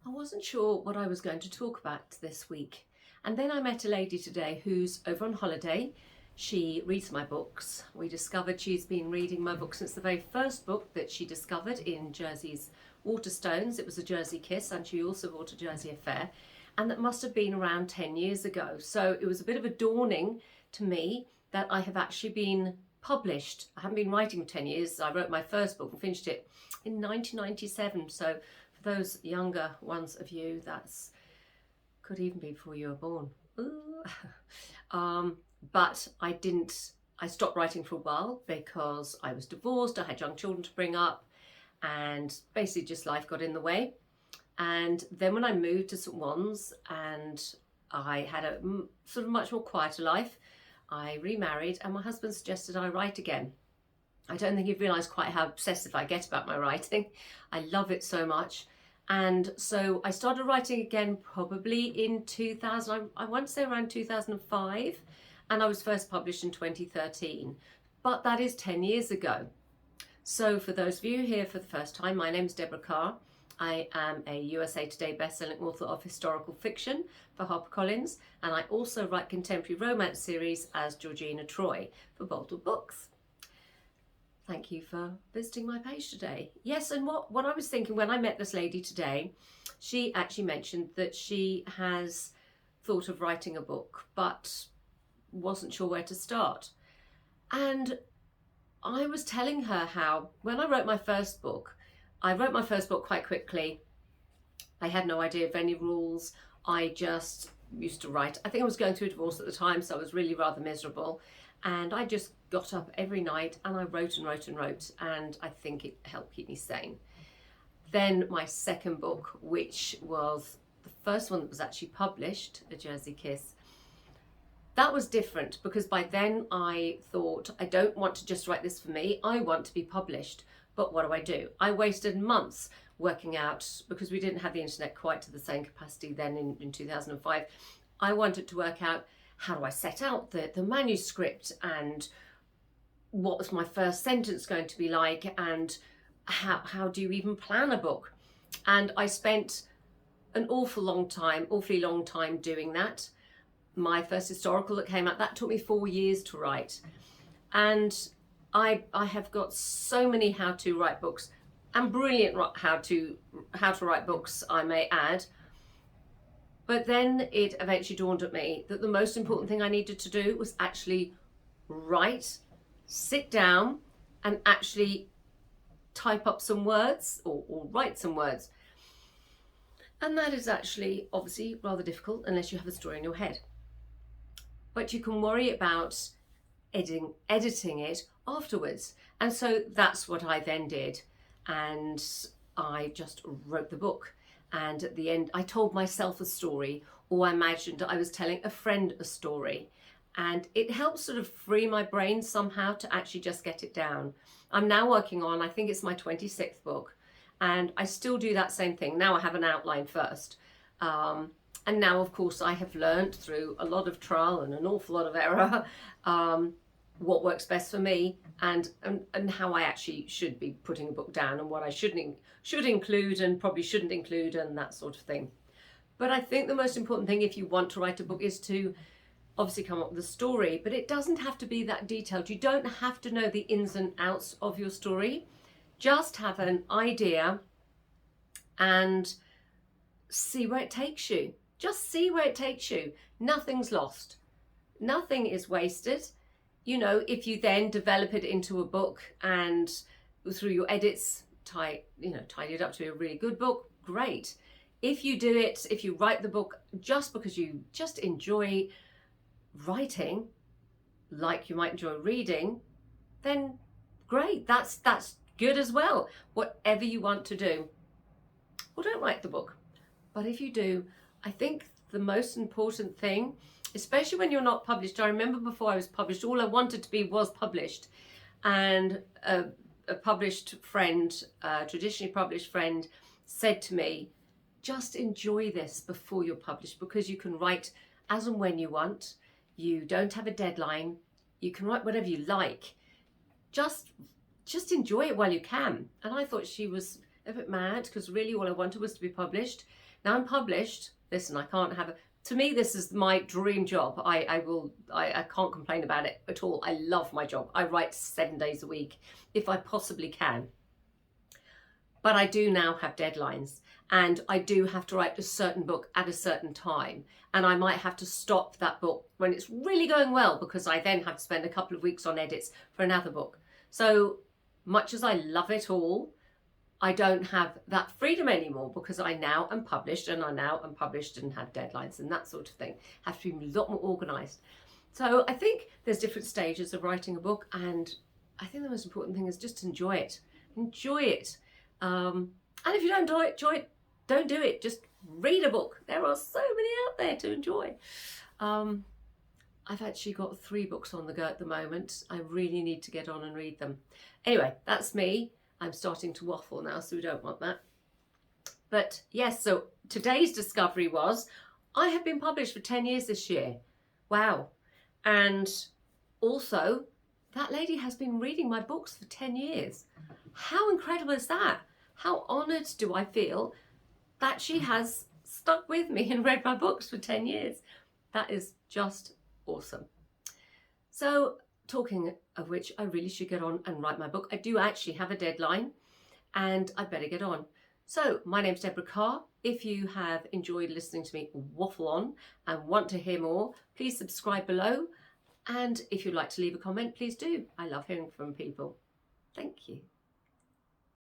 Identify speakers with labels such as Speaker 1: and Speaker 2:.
Speaker 1: I wasn't sure what I was going to talk about this week. And then I met a lady today who's over on holiday. She reads my books. We discovered she's been reading my book since the very first book that she discovered in Jersey's Waterstones. It was A Jersey Kiss, and she also bought A Jersey Affair. And that must have been around 10 years ago. So it was a bit of a dawning to me that I have actually been published. I haven't been writing for 10 years. I wrote my first book and finished it in 1997. So for those younger ones of you, that's could even be before you were born. But I stopped writing for a while because I was divorced, I had young children to bring up, and basically just life got in the way. And then when I moved to St. Wands and I had a sort of much more quieter life, I remarried and my husband suggested I write again. I don't think he'd realised quite how obsessive I get about my writing. I love it so much. And so I started writing again probably in 2000, I want to say around 2005, and I was first published in 2013. But that is 10 years ago. So for those of you here for the first time, my name is Deborah Carr. I am a USA Today bestselling author of historical fiction for HarperCollins, and I also write contemporary romance series as Georgina Troy for Boldwood Books. Thank you for visiting my page today. Yes, and what I was thinking when I met this lady today, she actually mentioned that she has thought of writing a book, but wasn't sure where to start. And I was telling her how when I wrote my first book quite quickly. I had no idea of any rules. I just used to write. I think I was going through a divorce at the time, so I was really rather miserable. And I just got up every night and I wrote and wrote and wrote, and I think it helped keep me sane. Then my second book, which was the first one that was actually published, A Jersey Kiss, that was different because by then I thought, I don't want to just write this for me, I want to be published. But what do? I wasted months working out, because we didn't have the internet quite to the same capacity then in 2005. I wanted to work out, how do I set out the manuscript, and what was my first sentence going to be like, and how do you even plan a book? And I spent an awfully long time doing that. My first historical that came out, that took me 4 years to write. And I have got so many how-to write books, and brilliant how to write books, I may add. But then it eventually dawned on me that the most important thing I needed to do was actually sit down and actually type up some words or write some words. And that is actually obviously rather difficult unless you have a story in your head. But you can worry about editing it afterwards. And so that's what I then did. And I just wrote the book. And at the end, I told myself a story, or I imagined I was telling a friend a story. And it helps sort of free my brain somehow to actually just get it down. I'm now working on, I think it's my 26th book. And I still do that same thing. Now I have an outline first. And now, of course, I have learned through a lot of trial and an awful lot of error what works best for me, and how I actually should be putting a book down, and what I should include and probably shouldn't include, and that sort of thing. But I think the most important thing if you want to write a book is to obviously come up with a story, but it doesn't have to be that detailed. You don't have to know the ins and outs of your story. Just have an idea and see where it takes you. Just see where it takes you. Nothing's lost. Nothing is wasted. You know, if you then develop it into a book and through your edits, tidy it up to be a really good book, great. If you write the book just because you just enjoy writing, like you might enjoy reading, then great. That's good as well. Whatever you want to do. Well, don't write the book. But if you do, I think the most important thing, especially when you're not published, I remember before I was published, all I wanted to be was published. And a published friend, a traditionally published friend, said to me, just enjoy this before you're published, because you can write as and when you want. You don't have a deadline. You can write whatever you like. Just enjoy it while you can. And I thought she was a bit mad, because really all I wanted was to be published. Now I'm published. Listen, I can't have a, to me, this is my dream job. I can't complain about it at all. I love my job. I write 7 days a week if I possibly can. But I do now have deadlines, and I do have to write a certain book at a certain time. And I might have to stop that book when it's really going well, because I then have to spend a couple of weeks on edits for another book. So much as I love it all, I don't have that freedom anymore, because I now am published, and I now am published and have deadlines and that sort of thing. I have to be a lot more organised. So I think there's different stages of writing a book, and I think the most important thing is just enjoy it. Enjoy it. And if you don't enjoy it, don't do it. Just read a book. There are so many out there to enjoy. I've actually got 3 books on the go at the moment. I really need to get on and read them. Anyway, that's me. I'm starting to waffle now, so we don't want that. But yes, so today's discovery was I have been published for 10 years this year. Wow. And also, that lady has been reading my books for 10 years. How incredible is that? How honoured do I feel that she has stuck with me and read my books for 10 years. That is just awesome. So, talking of which, I really should get on and write my book. I do actually have a deadline, and I better get on. So, my name's Deborah Carr. If you have enjoyed listening to me waffle on and want to hear more, please subscribe below. And if you'd like to leave a comment, please do. I love hearing from people. Thank you.